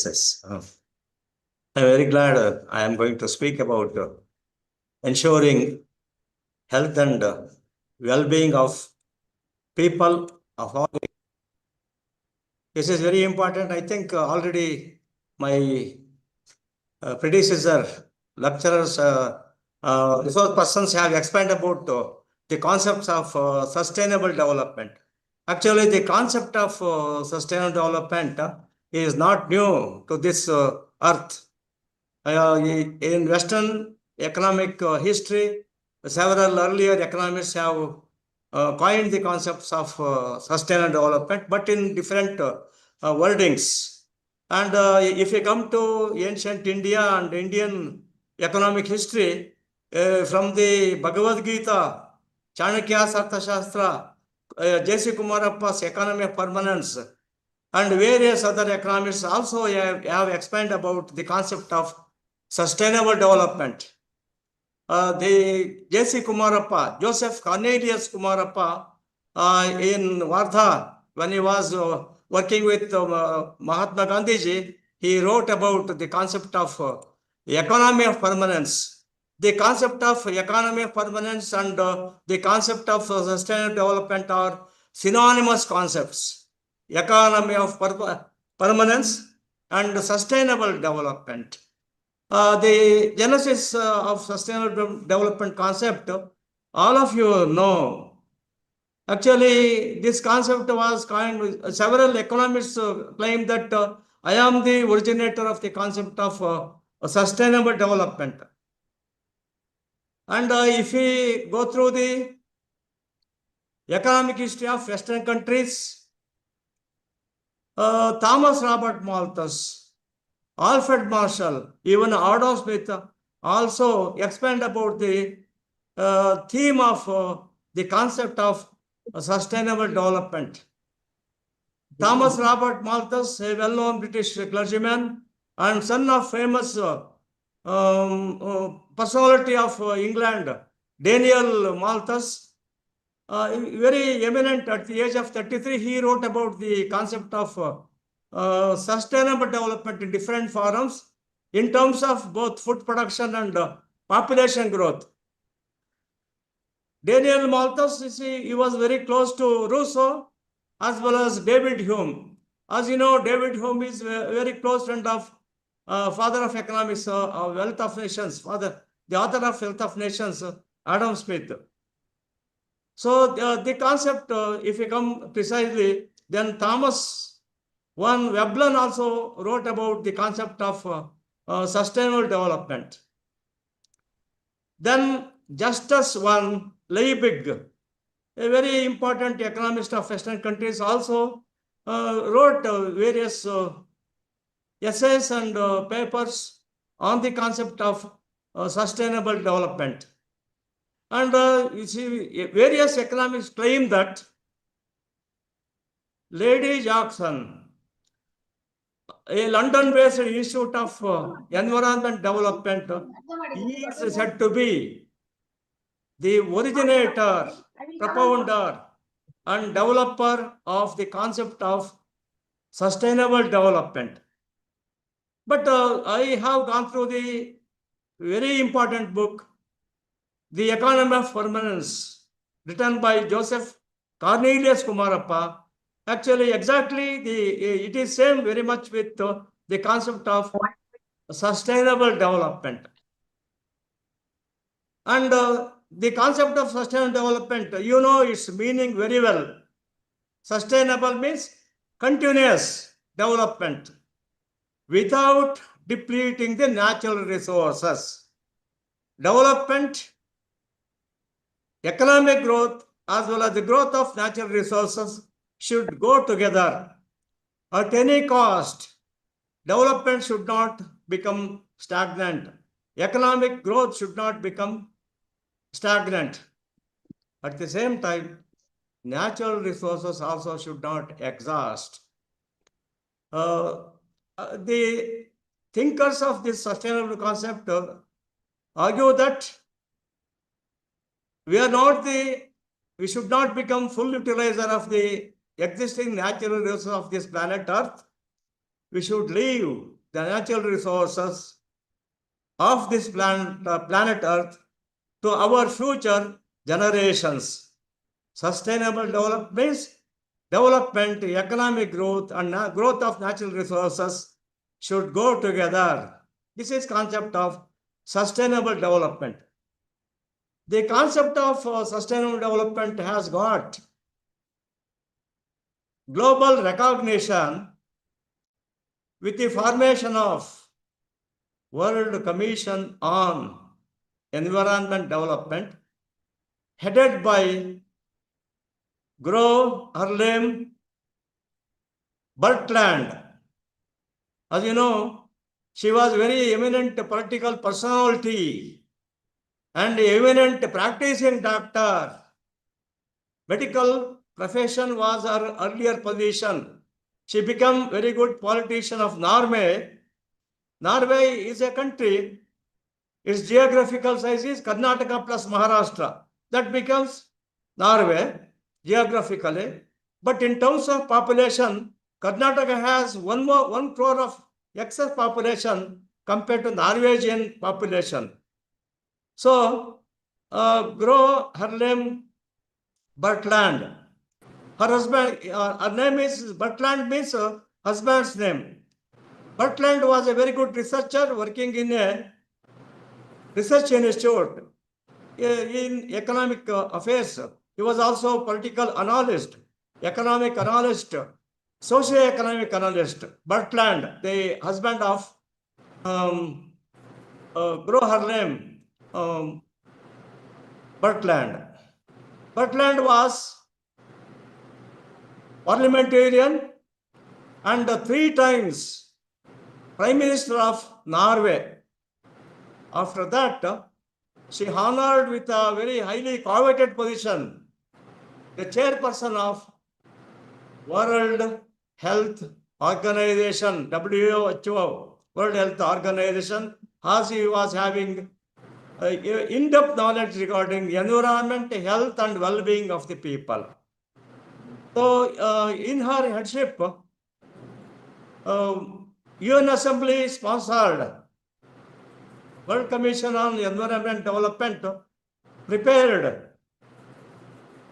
Yes. I'm very glad I am going to speak about ensuring health and well-being of people of all. This is very important. I think already my predecessor, lecturers, resource persons have explained about the concepts of sustainable development. Actually, the concept of sustainable development is not new to this earth. In Western economic history, several earlier economists have coined the concepts of sustainable development, but in different wordings. And if you come to ancient India and Indian economic history, from the Bhagavad Gita, Chanakya's Arthashastra, J.C. Kumarappa's Economy of Permanence, and various other economists also have explained about the concept of sustainable development. The J.C. Kumarappa, Joseph Cornelius Kumarappa, in Wardha, when he was working with Mahatma Gandhiji, he wrote about the concept of economy of permanence. The concept of economy of permanence and the concept of sustainable development are synonymous concepts. Economy of permanence and sustainable development. The genesis of sustainable development concept, all of you know. Actually, this concept was coined, several economists claim that I am the originator of the concept of sustainable development. And if we go through the economic history of Western countries, Thomas Robert Malthus, Alfred Marshall, even Adam Smith also expand about the theme of the concept of sustainable development. Thomas Robert Malthus, a well-known British clergyman and son of famous personality of England, Daniel Malthus, very eminent at the age of 33, he wrote about the concept of sustainable development in different forums in terms of both food production and population growth. Daniel Malthus, he was very close to Rousseau as well as David Hume. As you know, David Hume is a very close friend of father of economics, Wealth of Nations, the author of Wealth of Nations, Adam Smith. So the concept, if you come precisely, then Thomas Veblen also wrote about the concept of sustainable development. Then Justus von Liebig, a very important economist of Western countries, also wrote various essays and papers on the concept of sustainable development. And you see, various economists claim that Lady Jackson, a London-based Institute of Environment Development, is said to be the originator, propounder, and developer of the concept of sustainable development. But I have gone through the very important book, The Economy of Permanence, written by Joseph Cornelius Kumarappa. Actually, exactly, it is same very much with the concept of sustainable development. And the concept of sustainable development, you know its meaning very well. Sustainable means continuous development without depleting the natural resources. Development, economic growth, as well as the growth of natural resources should go together. At any cost, development should not become stagnant. Economic growth should not become stagnant. At the same time, natural resources also should not exhaust. The thinkers of this sustainable concept argue that we should not become full utilizer of the existing natural resources of this planet Earth. we should leave the natural resources of this planet Earth to our future generations. Sustainable development means development, economic growth, and growth of natural resources should go together. This is concept of sustainable development. The concept of sustainable development has got global recognition with the formation of World Commission on Environment Development, headed by Gro Harlem Brundtland. As you know, she was very eminent political personality and eminent practicing doctor. Medical profession was her earlier position. She became very good politician of Norway. Norway is a country. Its geographical size is Karnataka plus Maharashtra. That becomes Norway geographically. But in terms of population, Karnataka has 1 crore of excess population compared to Norwegian population. So, Gro Harlem Brundtland. Her husband, her name is Brundtland, means husband's name. Brundtland was a very good researcher working in a research institute in economic affairs. He was also political analyst, economic analyst, socio-economic analyst. Brundtland, the husband of Gro Harlem Brundtland. Brundtland was parliamentarian and 3 times Prime Minister of Norway. After that, she honored with a very highly coveted position, the chairperson of World Health Organization, WHO, World Health Organization, as he was having in-depth knowledge regarding environment, health and well-being of the people. So, in her headship, UN Assembly sponsored World Commission on Environment Development prepared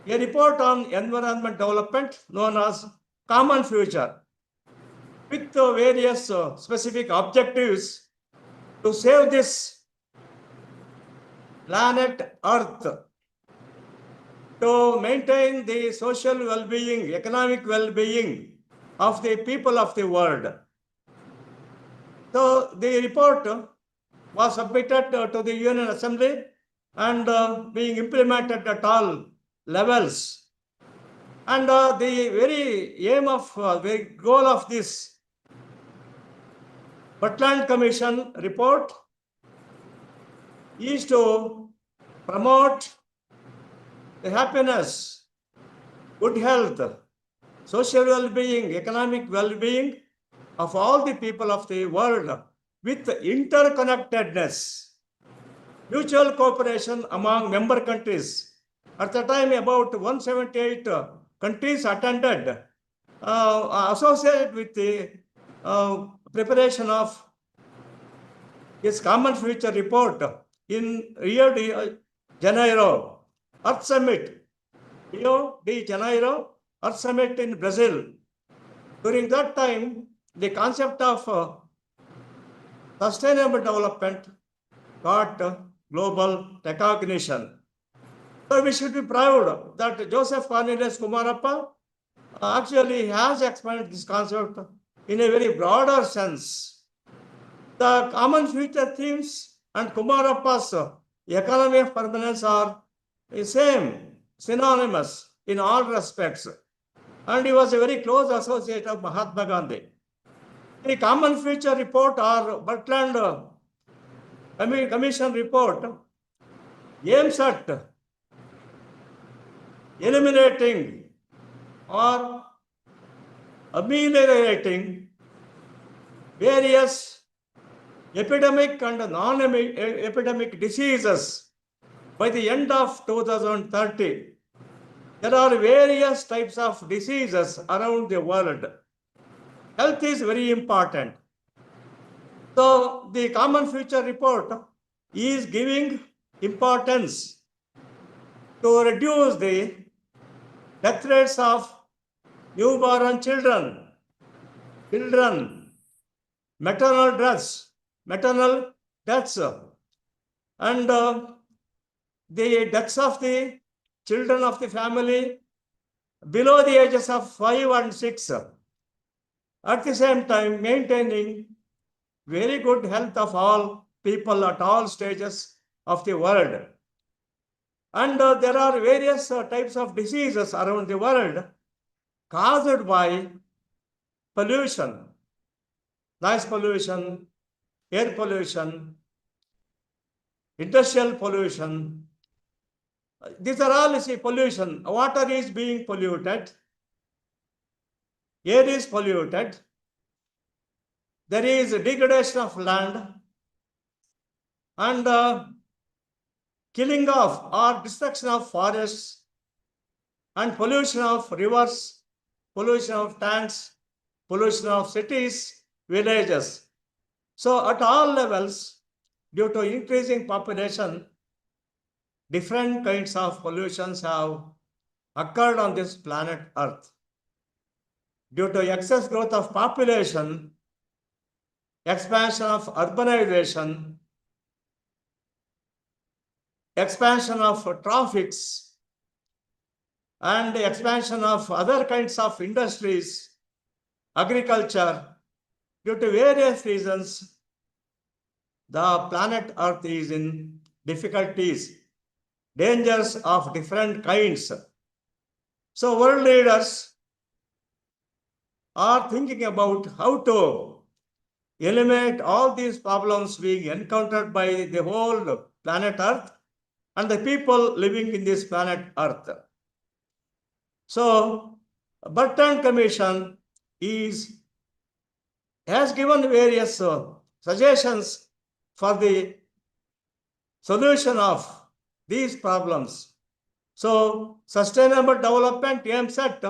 a report on environment development known as Common Future, with various specific objectives to save this planet Earth, to maintain the social well-being, economic well-being of the people of the world. So the report was submitted to the UN Assembly and being implemented at all levels. And the very aim of, the goal of this Brundtland Commission report is to promote the happiness, good health, social well-being, economic well-being of all the people of the world with interconnectedness, mutual cooperation among member countries. At the time, about 178 countries attended, associated with the preparation of this Common Future report in Rio de Janeiro, Earth Summit, Rio de Janeiro, Earth Summit in Brazil. During that time, the concept of sustainable development got global recognition. So we should be proud that Joseph Cornelius Kumarappa actually has expanded this concept in a very broader sense. The common future themes and Kumarappa's economy of permanence are the same, synonymous in all respects. And he was a very close associate of Mahatma Gandhi. The Common Future report or Brundtland Commission report aims at eliminating or ameliorating various epidemic and non-epidemic diseases by the end of 2030. There are various types of diseases around the world. Health is very important. So the Common Future Report is giving importance to reduce the death rates of newborn children, maternal deaths, and the deaths of the children of the family below the ages of 5 and 6. At the same time, maintaining very good health of all people at all stages of the world. And there are various types of diseases around the world caused by pollution, noise pollution, air pollution, industrial pollution. These are all pollution. Water is being polluted, air is polluted, there is degradation of land, and killing of or destruction of forests, and pollution of rivers, pollution of tanks, pollution of cities, villages. So at all levels, due to increasing population, different kinds of pollutions have occurred on this planet Earth. Due to excess growth of population, expansion of urbanization, expansion of traffics, and expansion of other kinds of industries, agriculture, due to various reasons, the planet Earth is in difficulties, dangers of different kinds. So world leaders are thinking about how to eliminate all these problems being encountered by the whole planet Earth and the people living in this planet Earth. So, Burton Commission has given various suggestions for the solution of these problems. So, sustainable development aims at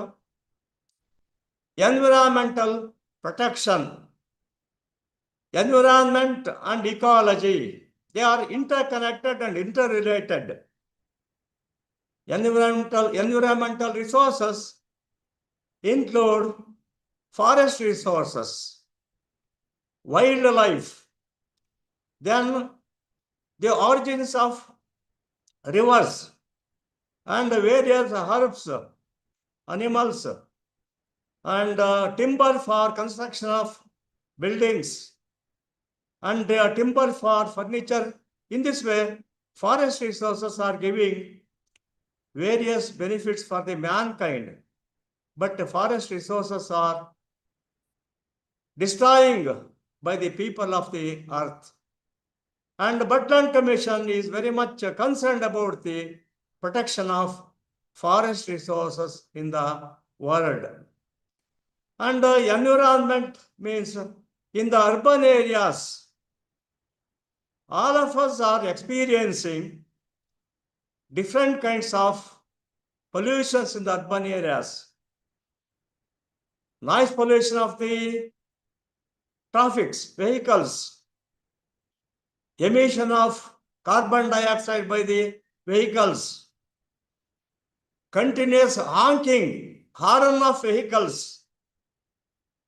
environmental protection. Environment and ecology, they are interconnected and interrelated. Environmental resources include forest resources, wildlife, then the origins of rivers and various herbs, animals, and timber for construction of buildings, and timber for furniture. In this way, forest resources are giving various benefits for the mankind, but the forest resources are destroying by the people of the earth. And the Butland Commission is very much concerned about the protection of forest resources in the world. And the environment means in the urban areas, all of us are experiencing different kinds of pollutions in the urban areas. Noise pollution of the traffics, vehicles, emission of carbon dioxide by the vehicles, continuous honking, horn of vehicles.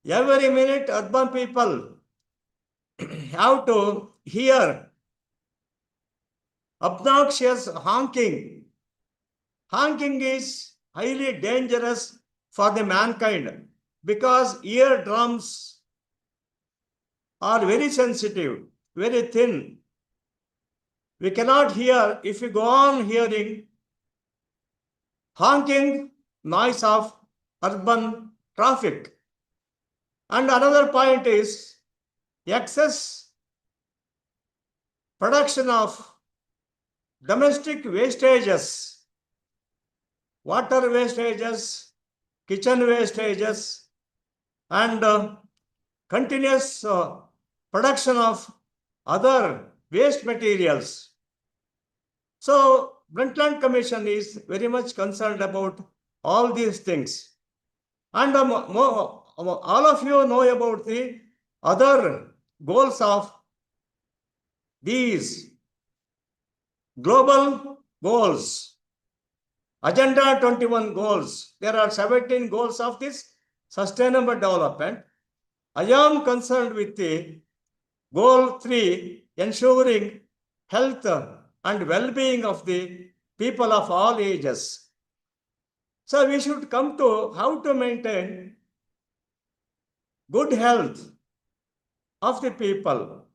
Every minute, urban people have to hear obnoxious honking. Honking is highly dangerous for the mankind because eardrums are very sensitive, very thin. We cannot hear if we go on hearing honking noise of urban traffic. And another point is excess production of domestic wastages, water wastages, kitchen wastages, and continuous production of other waste materials. So, Brundtland Commission is very much concerned about all these things. And all of you know about the other goals of these global goals, Agenda 21 goals. There are 17 goals of this sustainable development. I am concerned with the goal 3, ensuring health and well-being of the people of all ages. So we should come to how to maintain good health of the people,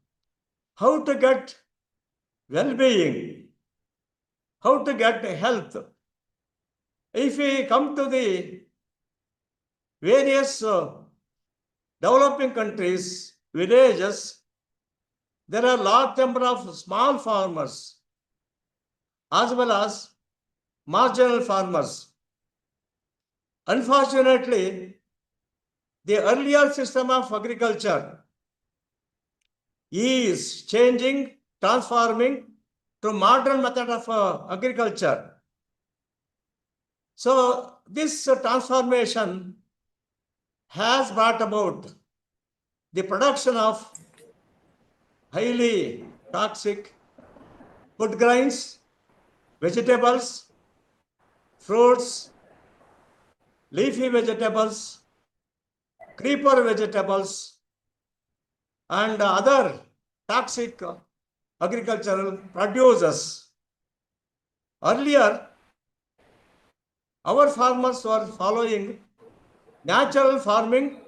how to get well-being, how to get health. If we come to the various developing countries, villages, there are large number of small farmers as well as marginal farmers. Unfortunately, the earlier system of agriculture is changing, transforming to modern method of agriculture. So this transformation has brought about the production of highly toxic food grains, vegetables, fruits, leafy vegetables, creeper vegetables, and other toxic agricultural produces. Earlier, our farmers were following natural farming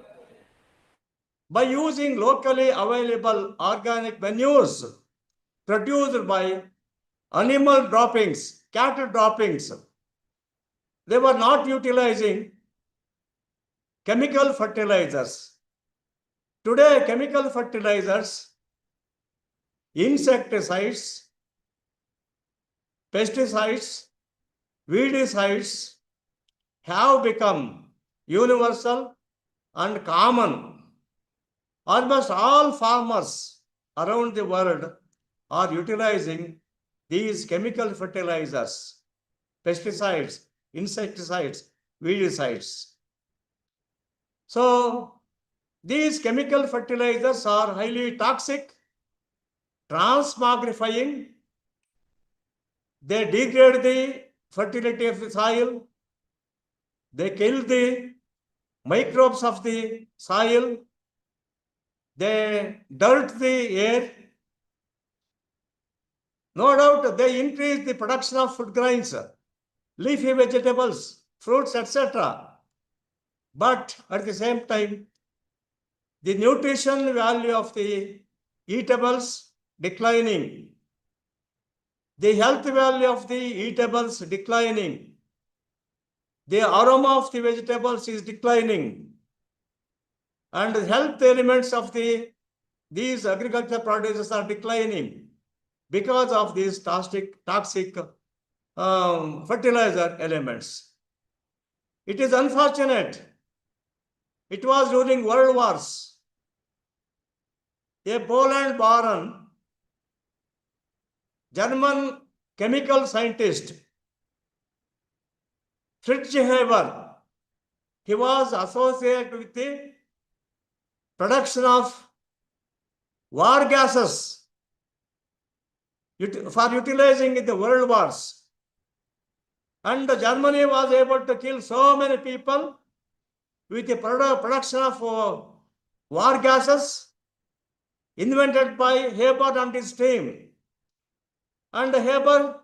by using locally available organic manures produced by animal droppings, cattle droppings. They were not utilizing chemical fertilizers. Today, chemical fertilizers, insecticides, pesticides, weedicides have become universal and common. Almost all farmers around the world are utilizing these chemical fertilizers, pesticides, insecticides, weedicides. So these chemical fertilizers are highly toxic, transmogrifying. They degrade the fertility of the soil. They kill the microbes of the soil. They dirt the air. No doubt they increase the production of food grains, leafy vegetables, fruits, etc. But at the same time, the nutrition value of the eatables declining. The health value of the eatables declining. The aroma of the vegetables is declining. And the health elements of these agricultural produces are declining because of these toxic fertilizer elements. It is unfortunate. It was during World Wars. A Poland-born German chemical scientist, Fritz Haber, he was associated with the production of war gases for utilizing in the world wars. And Germany was able to kill so many people with the production of war gases invented by Haber and his team. And Haber,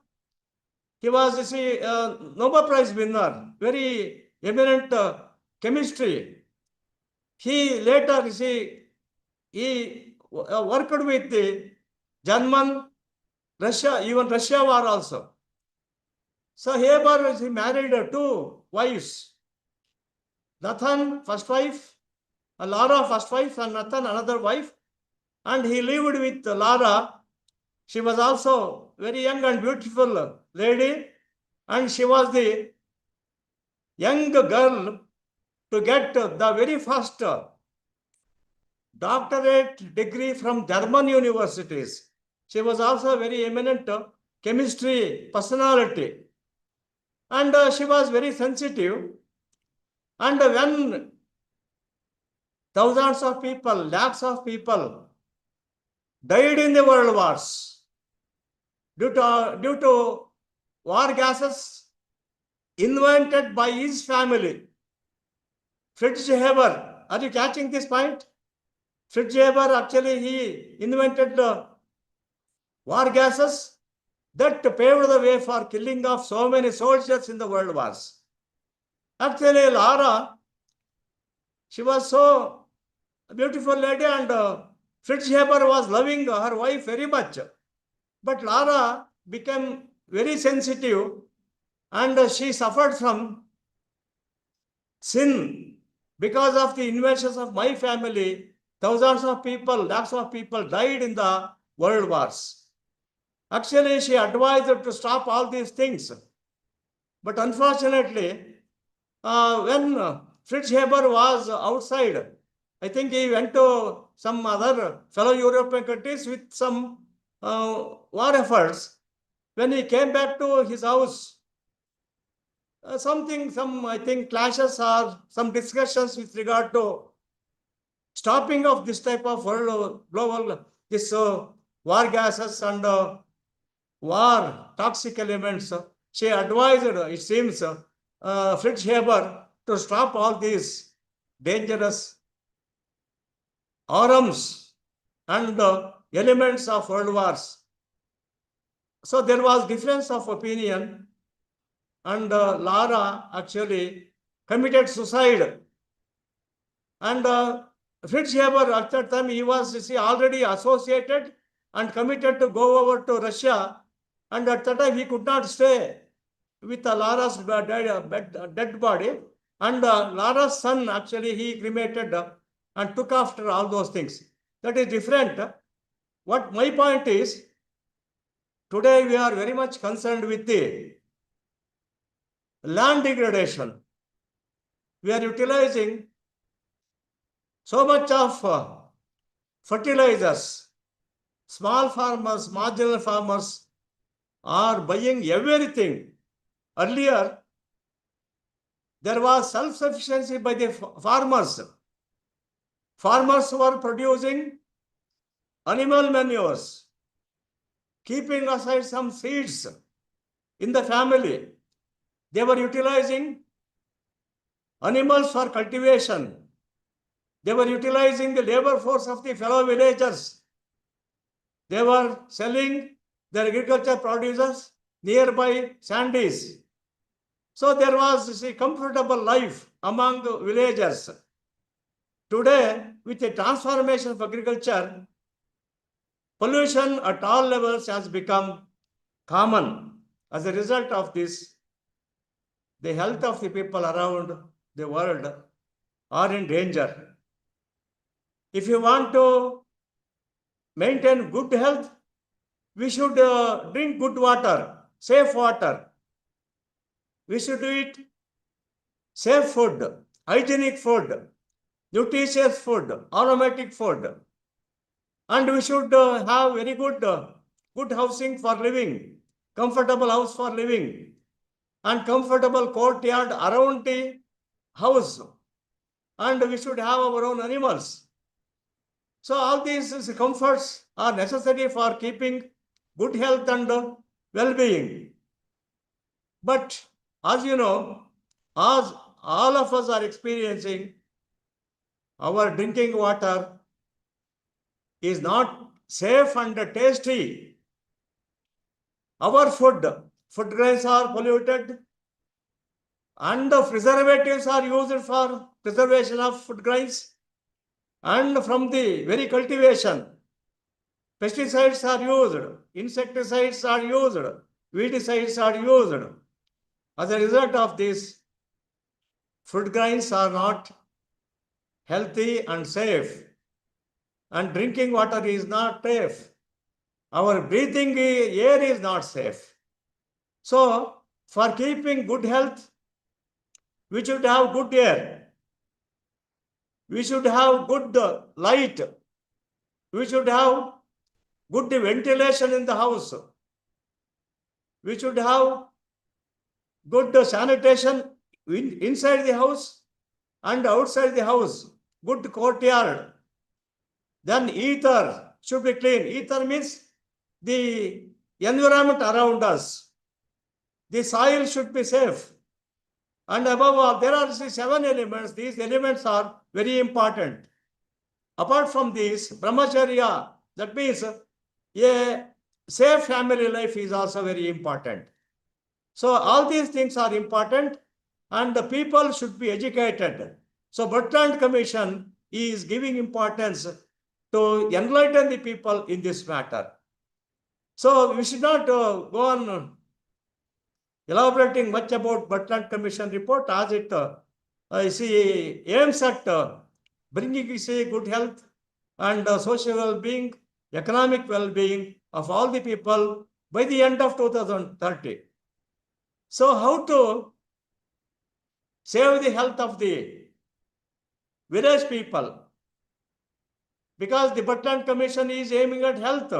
he was Nobel Prize winner, very eminent chemistry. He later he worked with the German, Russia, even Russia war also. So Haber, he married 2 wives. Nathan, first wife, Lara, first wife, and Nathan, another wife. And he lived with Lara. She was also very young and beautiful lady. And she was the young girl to get the very first doctorate degree from German universities. She was also a very eminent chemistry personality. And she was very sensitive. And when thousands of people, lakhs of people died in the world wars due to war gases invented by his family. Fritz Haber, are you catching this point? Fritz Haber, actually, he invented the war gases that paved the way for killing of so many soldiers in the world wars. Actually, Lara, she was so beautiful lady, and Fritz Haber was loving her wife very much. But Lara became very sensitive, and she suffered from sin because of the invasions of my family. Thousands of people, lakhs of people died in the world wars. Actually, she advised to stop all these things. But unfortunately, when Fritz Haber was outside, I think he went to some other fellow European countries with some war efforts. When he came back to his house, some I think clashes or some discussions with regard to stopping of this type of world global this war gases and war toxic elements. She advised, it seems, Fritz Haber to stop all these dangerous arms and elements of world wars. So there was difference of opinion, and Lara actually committed suicide. And Fritz Haber, at that time, he was already associated and committed to go over to Russia. And at that time, he could not stay with Lara's dead body. And Lara's son, actually, he cremated and took after all those things. That is different. What my point is, today we are very much concerned with the land degradation. We are utilizing so much of fertilizers. Small farmers, marginal farmers are buying everything. Earlier, there was self-sufficiency by the farmers. Farmers were producing animal manures, keeping aside some seeds in the family. They were utilizing animals for cultivation. They were utilizing the labor force of the fellow villagers. They were selling their agriculture produces nearby shanties. So there was a comfortable life among the villagers. Today, with the transformation of agriculture, pollution at all levels has become common. As a result of this, the health of the people around the world are in danger. If you want to maintain good health, we should drink good water, safe water. We should eat safe food, hygienic food, nutritious food, aromatic food. And we should have very good housing for living, comfortable house for living, and comfortable courtyard around the house. And we should have our own animals. So all these comforts are necessary for keeping good health and well-being. But as you know, as all of us are experiencing, our drinking water is not safe and tasty. Our food grains are polluted, and the preservatives are used for preservation of food grains. And from the very cultivation, pesticides are used, insecticides are used, weedicides are used. As a result of this, food grains are not healthy and safe, and drinking water is not safe. Our breathing air is not safe. So, for keeping good health, we should have good air. We should have good light. We should have good ventilation in the house. We should have good sanitation inside the house and outside the house. good courtyard. Then ether should be clean. Ether means the environment around us. The soil should be safe. And above all, there are 7 elements. These elements are very important. Apart from this, brahmacharya, that means a safe family life is also very important. So all these things are important and the people should be educated. So Bratland Commission is giving importance to enlighten the people in this matter. So we should not go on elaborating much about Bratland Commission report as it aims at bringing good health and social well-being, economic well-being of all the people by the end of 2030. So how to save the health of the village people? Because the Bratland Commission is aiming at health,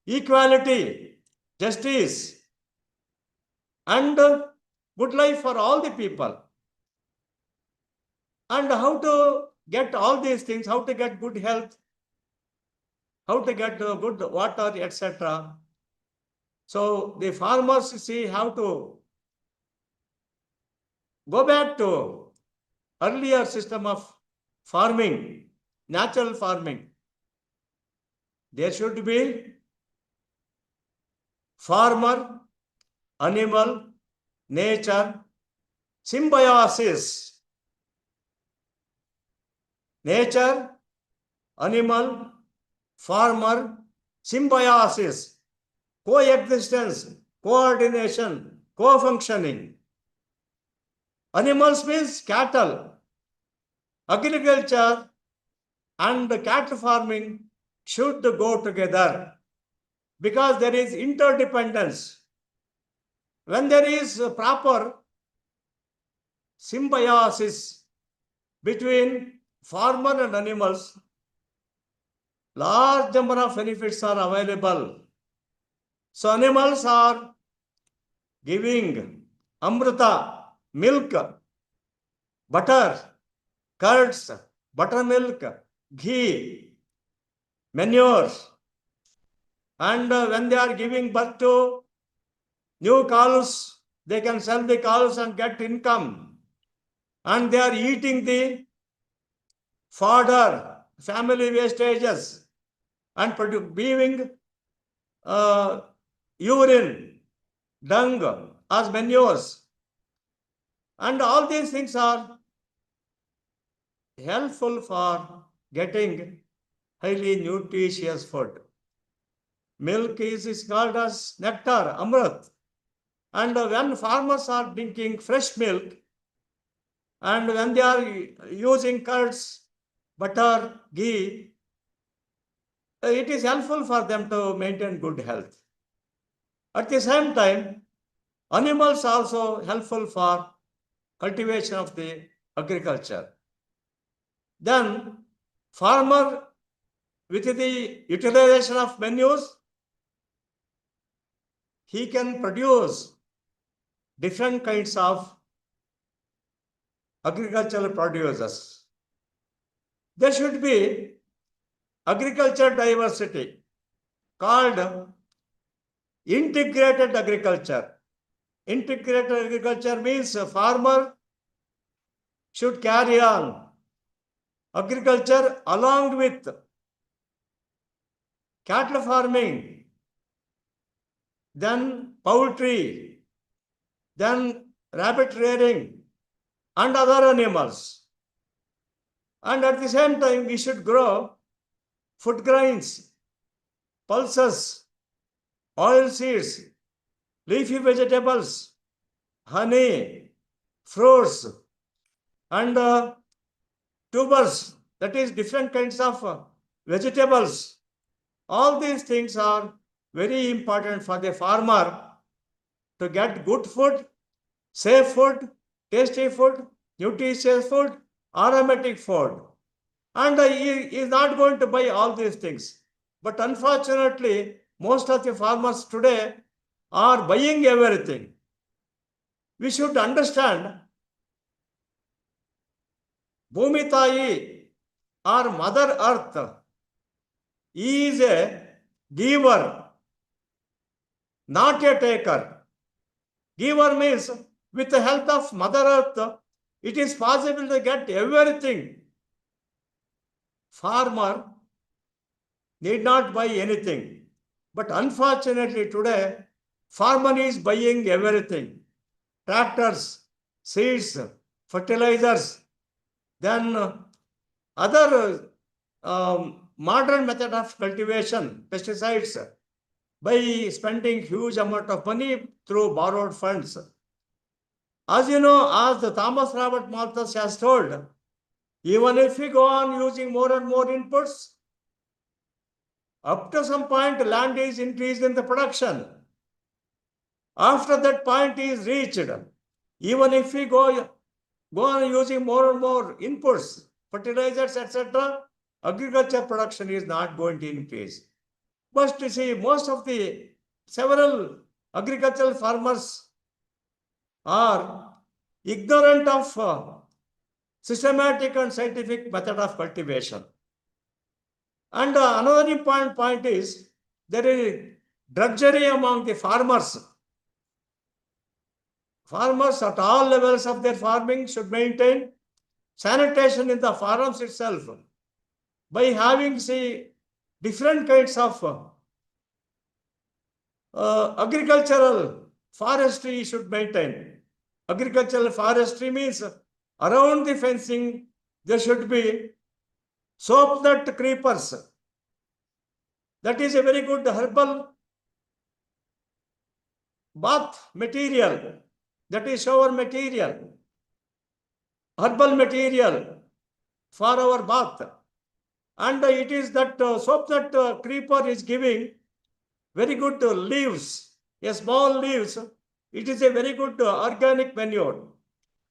equality, justice, and good life for all the people. And how to get all these things, how to get good health, how to get good water, etc. So the farmers see how to go back to earlier system of farming, natural farming. There should be farmer, animal, nature, symbiosis. Nature, animal, farmer, symbiosis, coexistence, coordination, co-functioning. Animals means cattle. Agriculture and cattle farming should go together because there is interdependence. When there is proper symbiosis between farmer and animals, large number of benefits are available. So animals are giving amrita, milk, butter, curds, buttermilk, ghee, manures. And when they are giving birth to new cows, they can sell the cows and get income. And they are eating the fodder, family wastages, and giving urine, dung as manures. And all these things are helpful for getting highly nutritious food. Milk is called as nectar, amrit. And when farmers are drinking fresh milk, and when they are using curds, butter, ghee, it is helpful for them to maintain good health. At the same time, animals also helpful for cultivation of the agriculture. Then farmer with the utilization of manures, he can produce different kinds of agricultural produces. There should be agriculture diversity called integrated agriculture. Integrated agriculture means a farmer should carry on agriculture along with cattle farming, then poultry, then rabbit rearing, and other animals. And at the same time, we should grow food grains, pulses, oil seeds, leafy vegetables, honey, fruits, and tubers, that is different kinds of vegetables. All these things are very important for the farmer to get good food, safe food, tasty food, nutritious food, aromatic food. And he is not going to buy all these things. But unfortunately, most of the farmers today are buying everything. We should understand Bhumi Tayi or Mother Earth is a giver, not a taker. Giver means with the help of Mother Earth, it is possible to get everything. Farmer need not buy anything. But unfortunately today, farmer is buying everything. Tractors, seeds, fertilizers, then other modern method of cultivation, pesticides, by spending huge amount of money through borrowed funds. As you know, as the Thomas Robert Malthus has told, even if we go on using more and more inputs, up to some point land is increased in the production. After that point is reached, even if we go on using more and more inputs, fertilizers, etc., agriculture production is not going to increase. But you see, most of the several agricultural farmers are ignorant of systematic and scientific method of cultivation. And another important point is there is drudgery among the farmers. Farmers at all levels of their farming should maintain sanitation in the farms itself by having, say, different kinds of agricultural forestry should maintain. Agricultural forestry means around the fencing there should be soap nut creepers. That is a very good herbal bath material. That is shower material, herbal material for our bath. And it is that soap nut creeper is giving very good leaves, a small leaves. It is a very good organic manure.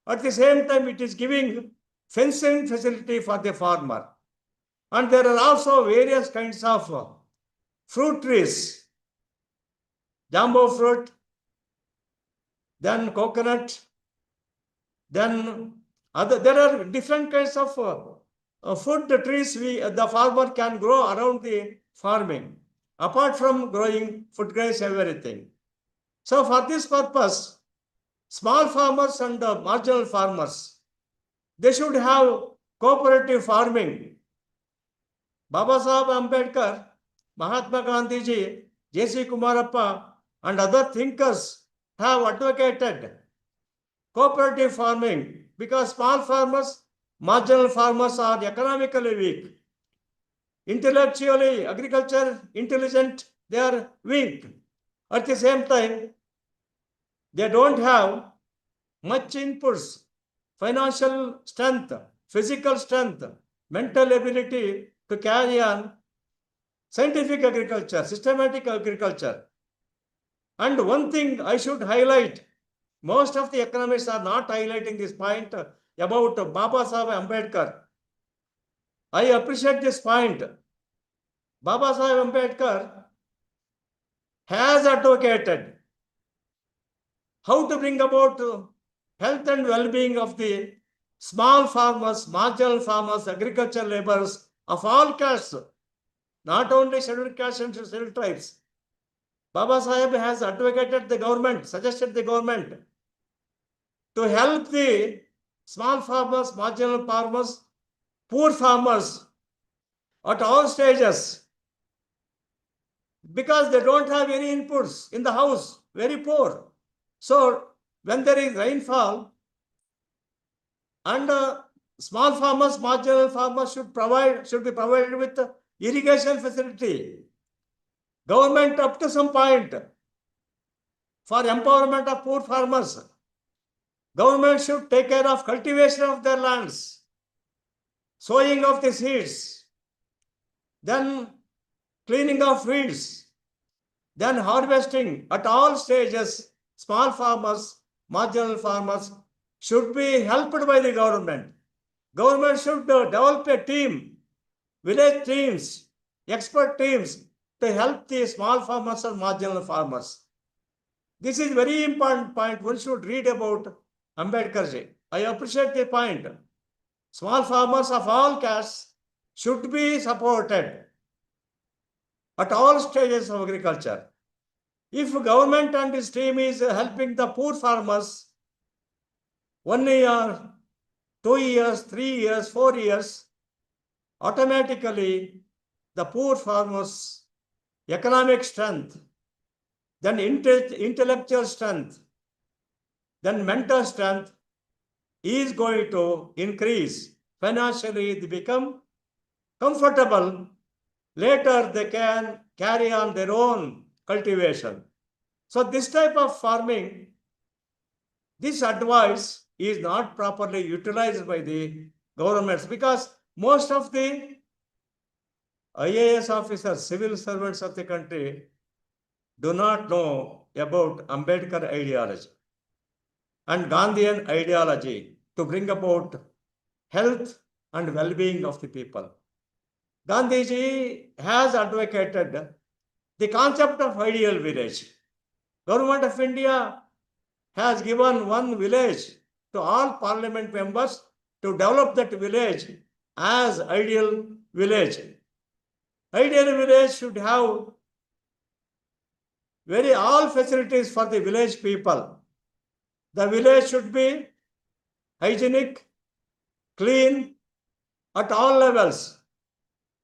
At the same time, it is giving fencing facility for the farmer. And there are also various kinds of fruit trees, jambu fruit, then coconut, then there are different kinds of food trees the farmer can grow around the farming, apart from growing food grains, everything. So for this purpose, small farmers and marginal farmers, they should have cooperative farming. Baba Sahib Ambedkar, Mahatma Gandhi ji, J.C. Kumarappa, and other thinkers have advocated cooperative farming because small farmers, marginal farmers are economically weak. Intellectually, agriculture, intelligent, they are weak. At the same time, they don't have much inputs, financial strength, physical strength, mental ability to carry on scientific agriculture, systematic agriculture. And one thing I should highlight, most of the economists are not highlighting this point about Baba Sahib Ambedkar. I appreciate this point. Baba Sahib Ambedkar has advocated how to bring about health and well-being of the small farmers, marginal farmers, agricultural laborers of all castes, not only scheduled castes and scheduled tribes. Baba Sahib has advocated the government, suggested the government to help the small farmers, marginal farmers, poor farmers at all stages because they don't have any inputs in the house, very poor. So when there is rainfall and small farmers, marginal farmers should be provided with irrigation facility. Government up to some point for empowerment of poor farmers. Government should take care of cultivation of their lands, sowing of the seeds, then cleaning of weeds, then harvesting at all stages. Small farmers, marginal farmers should be helped by the government. Government should develop a team, village teams, expert teams to help the small farmers and marginal farmers. This is very important point. One should read about Ambedkar ji. I appreciate the point. Small farmers of all castes should be supported at all stages of agriculture. If government and its team is helping the poor farmers 1 year, 2 years, 3 years, 4 years, automatically the poor farmers' economic strength, then intellectual strength, then mental strength is going to increase. Financially, they become comfortable. Later, they can carry on their own cultivation. So this type of farming, this advice is not properly utilized by the governments, because most of the IAS officers, civil servants of the country do not know about Ambedkar ideology and Gandhian ideology to bring about health and well-being of the people. Gandhiji has advocated the concept of ideal village. Government of India has given one village to all parliament members to develop that village as ideal village. Ideal village should have all facilities for the village people. The village should be hygienic, clean at all levels.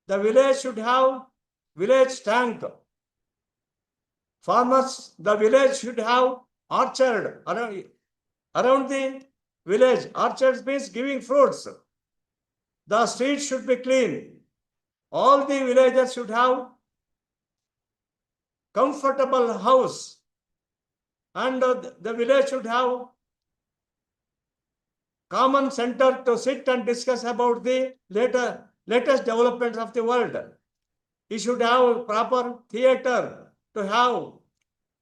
The village should have village tank. Farmers, the village should have orchard around the village. Orchards means giving fruits. The streets should be clean. All the villagers should have comfortable house, and the village should have common center to sit and discuss about the latest developments of the world. It should have proper theater to have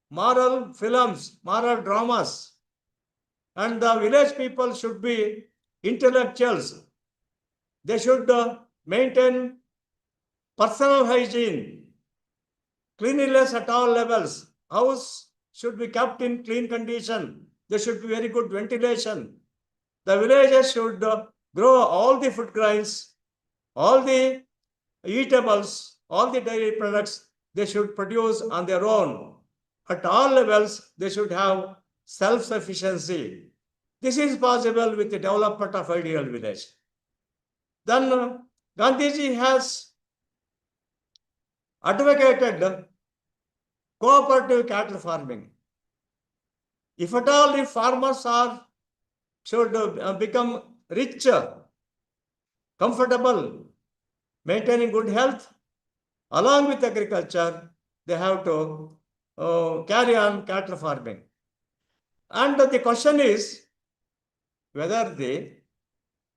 moral films, moral dramas, and the village people should be intellectuals. They should maintain personal hygiene, cleanliness at all levels. House should be kept in clean condition. There should be very good ventilation. The villagers should grow all the food grains, all the eatables, all the dairy products. They should produce on their own. At all levels, they should have self-sufficiency. This is possible with the development of ideal village. Then Gandhiji has advocated cooperative cattle farming. If at all the farmers should become rich, comfortable, maintaining good health, along with agriculture, they have to carry on cattle farming. And the question is whether the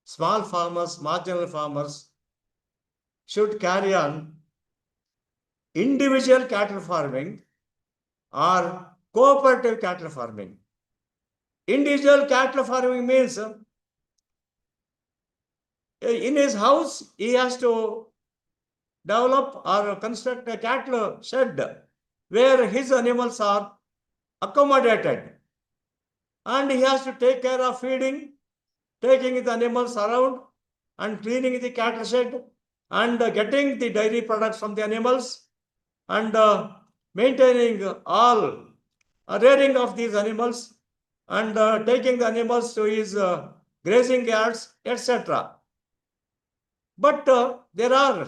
small farmers, marginal farmers should carry on individual cattle farming or cooperative cattle farming. Individual cattle farming means in his house he has to develop or construct a cattle shed where his animals are accommodated, and he has to take care of feeding, taking the animals around and cleaning the cattle shed and getting the dairy products from the animals and maintaining all rearing of these animals and taking the animals to his grazing yards, etc. But there are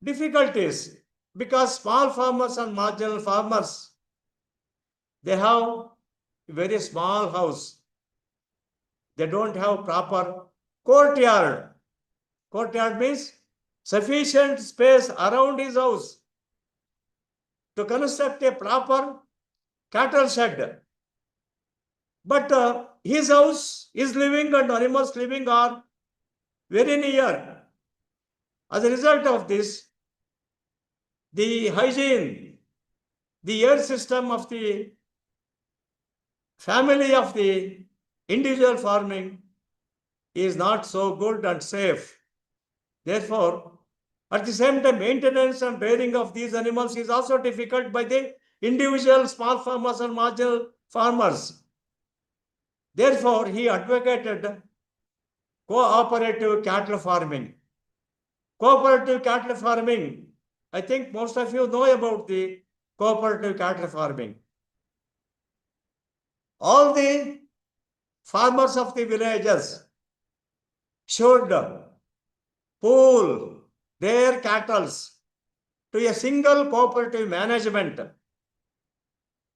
difficulties because small farmers and marginal farmers, they have a very small house. They don't have proper courtyard. Courtyard means sufficient space around his house to construct a proper cattle shed. But his house, his living and animals living are very near. As a result of this, the hygiene, the air system of the family of the individual farming is not so good and safe. Therefore, at the same time, maintenance and rearing of these animals is also difficult by the individual small farmers and marginal farmers. Therefore, he advocated cooperative cattle farming. Cooperative cattle farming, I think most of you know about the cooperative cattle farming. All the farmers of the villages should pool their cattle to a single cooperative management.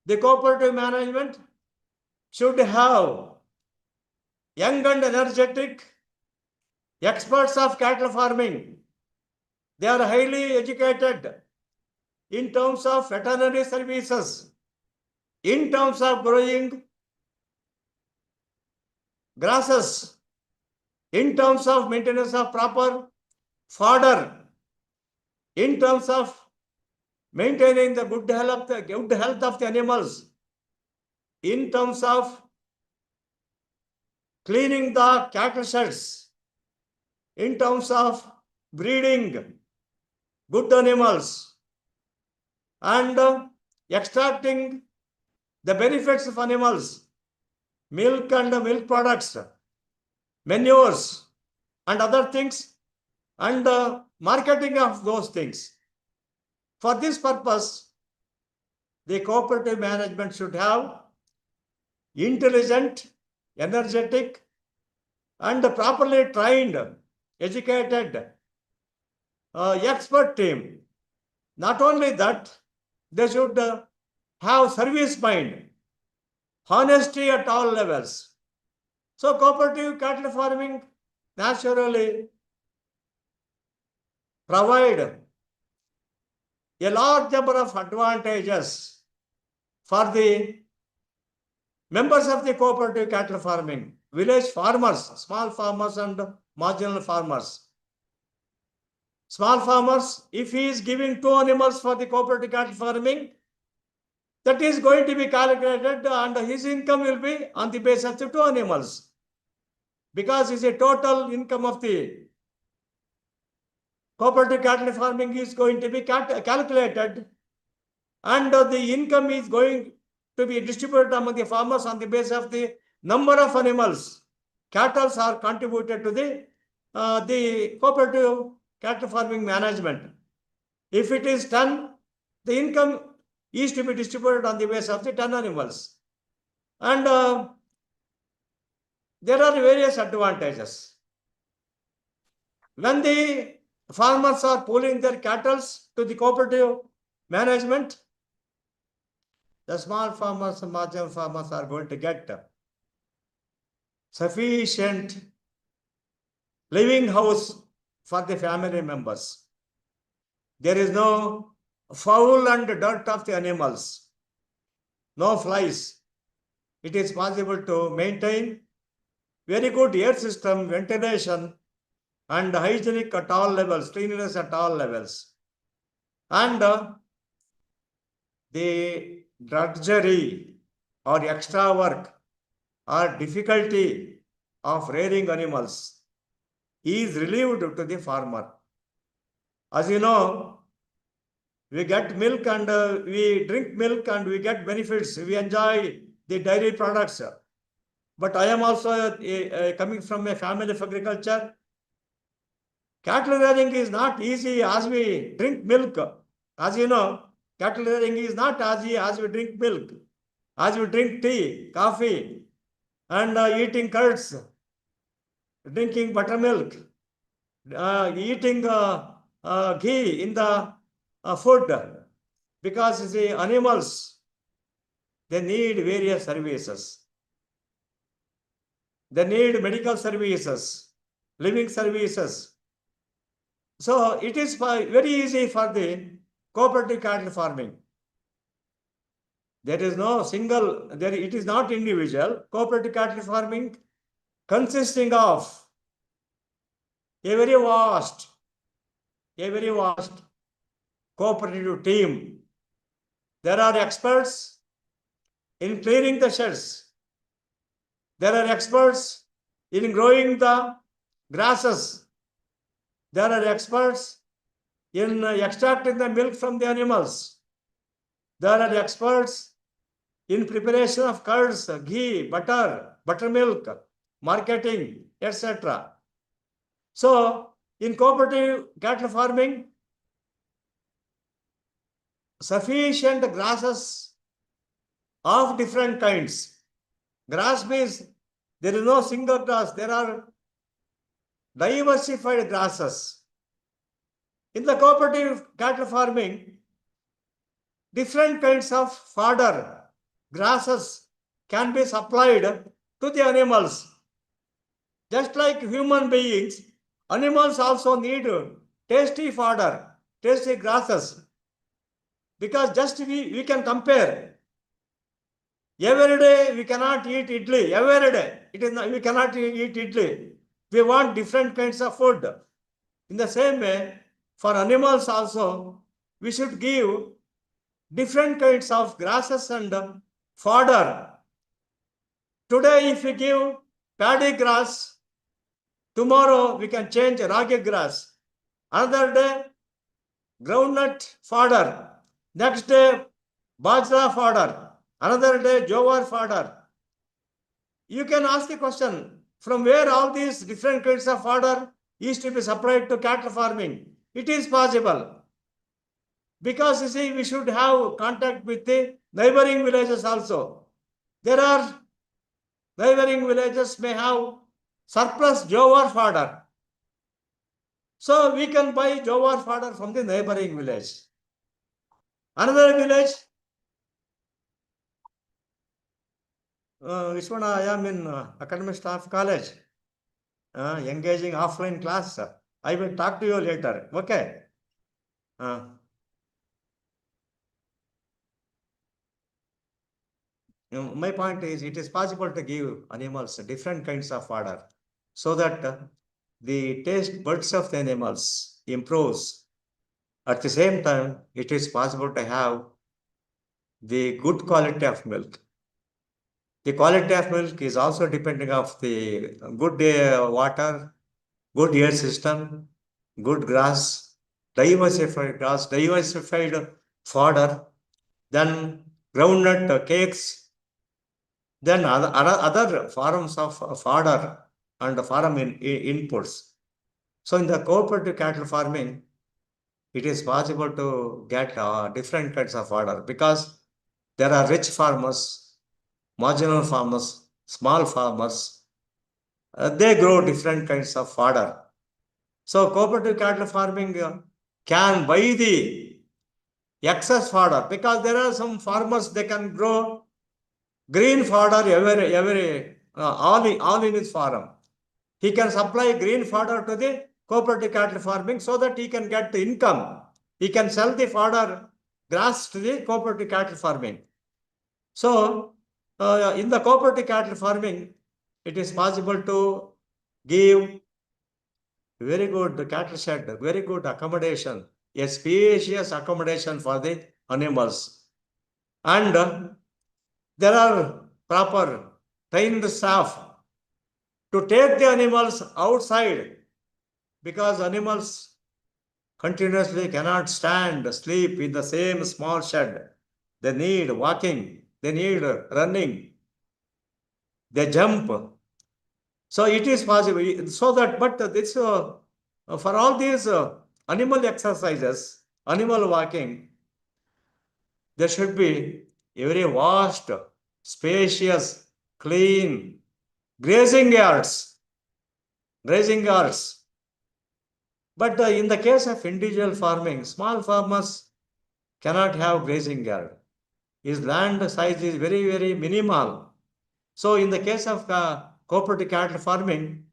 The cooperative management should have young and energetic experts of cattle farming. They are highly educated in terms of veterinary services, in terms of growing grasses, in terms of maintenance of proper fodder, in terms of maintaining the good health of the animals, in terms of cleaning the cattle sheds, in terms of breeding good animals, and extracting the benefits of animals, milk and milk products, manures, and other things, and marketing of those things. For this purpose, the cooperative management should have intelligent, energetic, and properly trained, educated, expert team. Not only that, they should have service mind, honesty at all levels. So cooperative cattle farming naturally provide a large number of advantages for the members of the cooperative cattle farming, village farmers, small farmers and marginal farmers. Small farmers, if he is giving 2 animals for the cooperative cattle farming, that is going to be calculated and his income will be on the basis of the 2 animals. Because it's a total income of the cooperative cattle farming is going to be calculated, and the income is going to be distributed among the farmers on the basis of the number of animals. Cattle are contributed to the cooperative cattle farming management. If it is 10, the income is to be distributed on the basis of the 10 animals. And there are various advantages. When the farmers are pooling their cattle to the cooperative management, the small farmers and marginal farmers are going to get sufficient living house for the family members. There is no foul and dirt of the animals, no flies. It is possible to maintain very good air system, ventilation, and hygienic at all levels, cleanliness at all levels. And the drudgery or extra work or difficulty of rearing animals is relieved to the farmer. As you know, we get milk and we drink milk and we get benefits. We enjoy the dairy products. But I am also coming from a family of agriculture. Cattle rearing is not easy as we drink milk. As you know, cattle rearing is not as easy as we drink milk, as we drink tea, coffee, and eating curds, drinking buttermilk, eating ghee in the food. Because the animals, they need various services. They need medical services, living services. So it is very easy for the cooperative cattle farming. There is no single, it is not individual. Cooperative cattle farming consisting of a very vast cooperative team. There are experts in cleaning the sheds. There are experts in growing the grasses. There are experts in extracting the milk from the animals. There are experts in preparation of curds, ghee, butter, buttermilk, marketing, etc. So in cooperative cattle farming, sufficient grasses of different kinds. Grass means there is no single grass, there are diversified grasses. In the cooperative cattle farming, different kinds of fodder, grasses can be supplied to the animals. Just like human beings, animals also need tasty fodder, tasty grasses. Because just we can compare. Every day we cannot eat idli. Every day we cannot eat idli. We want different kinds of food. In the same way, for animals also, we should give different kinds of grasses and fodder. Today, if we give paddy grass, tomorrow we can change ragi grass. Another day, groundnut fodder. Next day, bajra fodder. Another day, jowar fodder. You can ask the question, from where all these different kinds of fodder is to be supplied to cattle farming? It is possible. Because you see, we should have contact with the neighboring villages also. There are neighboring villages may have surplus jowar fodder. So we can buy jowar fodder from the neighboring village. Another village, which one I am in academic staff college, engaging offline class. I will talk to you later. Okay. My point is, it is possible to give animals different kinds of fodder so that the taste buds of the animals improves. At the same time, it is possible to have the good quality of milk. The quality of milk is also depending on the good water, good air system, good grass, diversified fodder, then groundnut cakes, then other forms of fodder and farm inputs. So in the cooperative cattle farming, it is possible to get different kinds of fodder because there are rich farmers, marginal farmers, small farmers. They grow different kinds of fodder. So cooperative cattle farming can buy the excess fodder because there are some farmers, they can grow green fodder all in his farm. He can supply green fodder to the cooperative cattle farming so that he can get the income. He can sell the fodder grass to the cooperative cattle farming. So in the cooperative cattle farming, it is possible to give very good cattle shed, very good accommodation, a spacious accommodation for the animals. And there are proper trained staff to take the animals outside because animals continuously cannot stand, sleep in the same small shed. They need walking, they need running, they jump. So it is possible. So that, but this for all these animal exercises, animal walking, there should be a very vast, spacious, clean grazing yards. Grazing yards. But in the case of individual farming, small farmers cannot have grazing yard. His land size is very, very minimal. So in the case of cooperative cattle farming,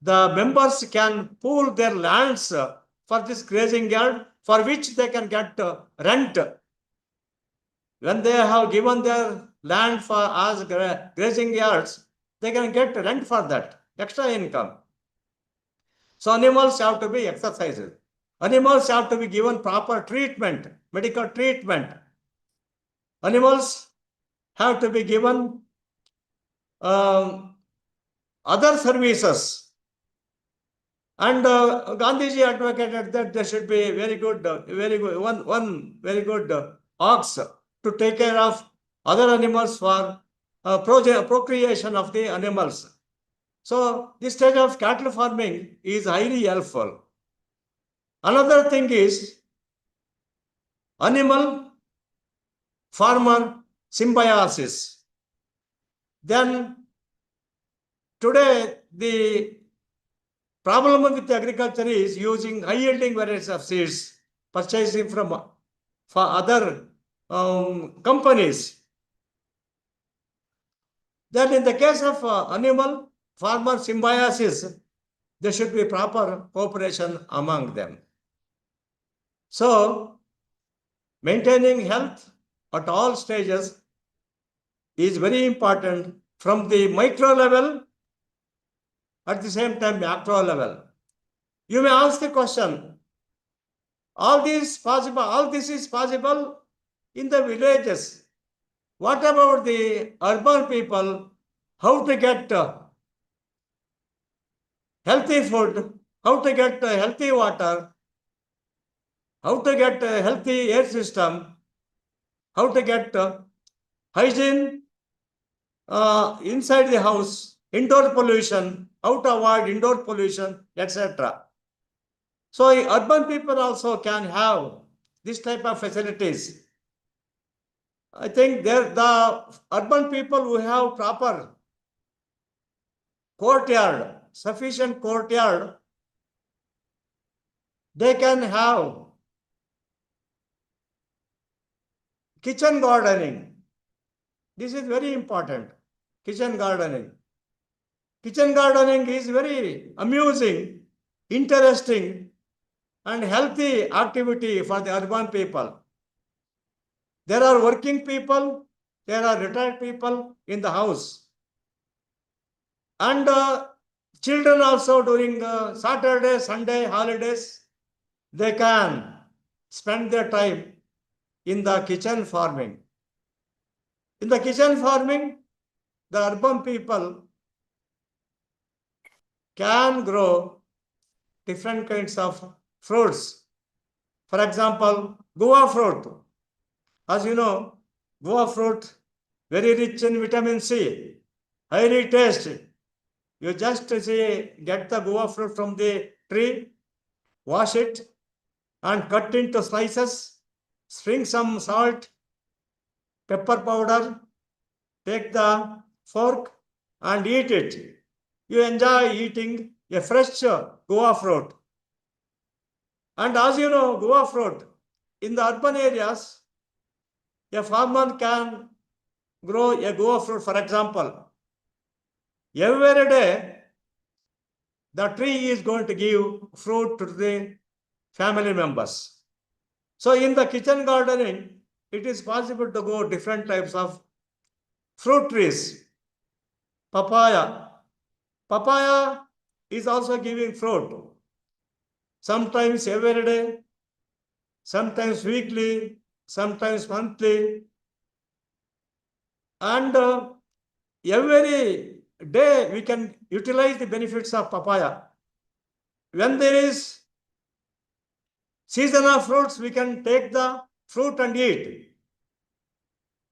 the members can pool their lands for this grazing yard for which they can get rent. When they have given their land for as grazing yards, they can get rent for that, extra income. So animals have to be exercised. Animals have to be given proper treatment, medical treatment. Animals have to be given other services. And Gandhiji advocated that there should be one very good ox to take care of other animals for procreation of the animals. So this stage of cattle farming is highly helpful. Another thing is animal farmer symbiosis. Then today the problem with agriculture is using high yielding varieties of seeds, purchasing from for other companies. Then in the case of animal farmer symbiosis, there should be proper cooperation among them. So maintaining health at all stages is very important from the micro level, at the same time macro level. You may ask the question, all this is possible in the villages. What about the urban people? How to get healthy food, how to get healthy water, how to get a healthy air system, how to get hygiene inside the house, indoor pollution, how to avoid indoor pollution, etc. So urban people also can have this type of facilities. I think the urban people who have proper courtyard, sufficient courtyard, they can have kitchen gardening. This is very important. Kitchen gardening. Kitchen gardening is very amusing, interesting, and healthy activity for the urban people. There are working people, there are retired people in the house. And children also during Saturday, Sunday, holidays, they can spend their time in the kitchen farming. In the kitchen farming, the urban people can grow different kinds of fruits. For example, guava fruit. As you know, guava fruit very rich in vitamin C, highly tasty. You just get the guava fruit from the tree, wash it, and cut into slices, sprinkle some salt, pepper powder, take the fork and eat it. You enjoy eating a fresh guava fruit. And as you know, guava fruit, in the urban areas, a farmer can grow a guava fruit, for example. Every day, the tree is going to give fruit to the family members. So in the kitchen gardening, it is possible to grow different types of fruit trees. Papaya. Papaya is also giving fruit. Sometimes every day, sometimes weekly, sometimes monthly. And every day we can utilize the benefits of papaya. When there is season of fruits, we can take the fruit and eat.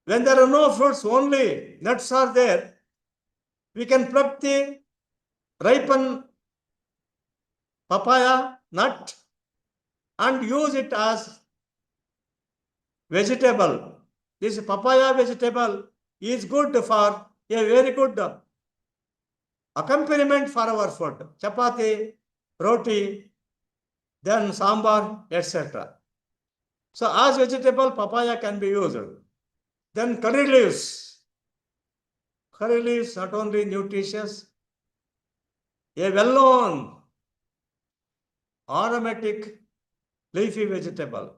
When there are no fruits, only nuts are there, we can pluck the ripened papaya nut and use it as vegetable. This papaya vegetable is good for a very good accompaniment for our food. Chapati, roti, then sambar, etc. So as vegetable, papaya can be used. Then curry leaves. Curry leaves not only nutritious, a well-known aromatic leafy vegetable.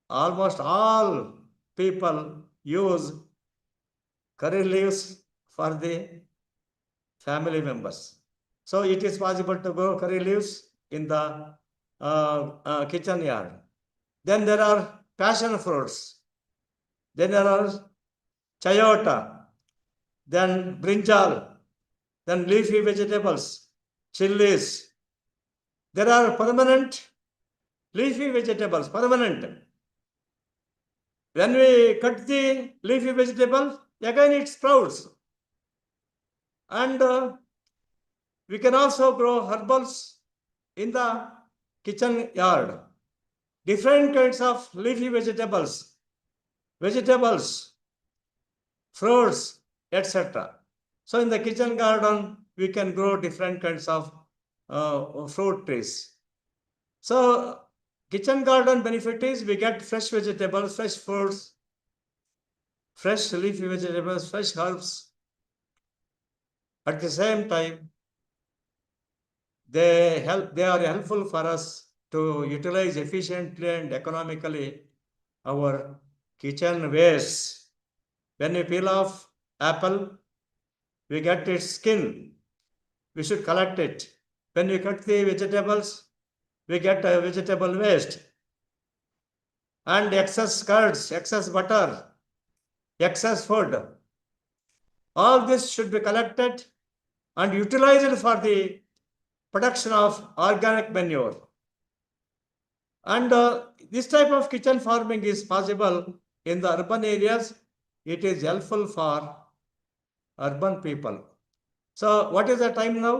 Almost all people use curry leaves for the family members. So it is possible to grow curry leaves in the kitchen yard. Then there are passion fruits. Then there are chayota, then brinjal, then leafy vegetables, chilies. There are permanent leafy vegetables, permanent. When we cut the leafy vegetable, again it sprouts. And we can also grow herbals in the kitchen yard. Different kinds of leafy vegetables, fruits, etc. So in the kitchen garden, we can grow different kinds of fruit trees. So kitchen garden benefit is we get fresh vegetables, fresh fruits, fresh leafy vegetables, fresh herbs. At the same time, they are helpful for us to utilize efficiently and economically our kitchen waste. When we peel off apple, we get its skin. We should collect it. When we cut the vegetables, we get a vegetable waste. And excess curds, excess butter, excess food. All this should be collected and utilized for the production of organic manure. And this type of kitchen farming is possible in the urban areas. It is helpful for urban people. So what is the time now?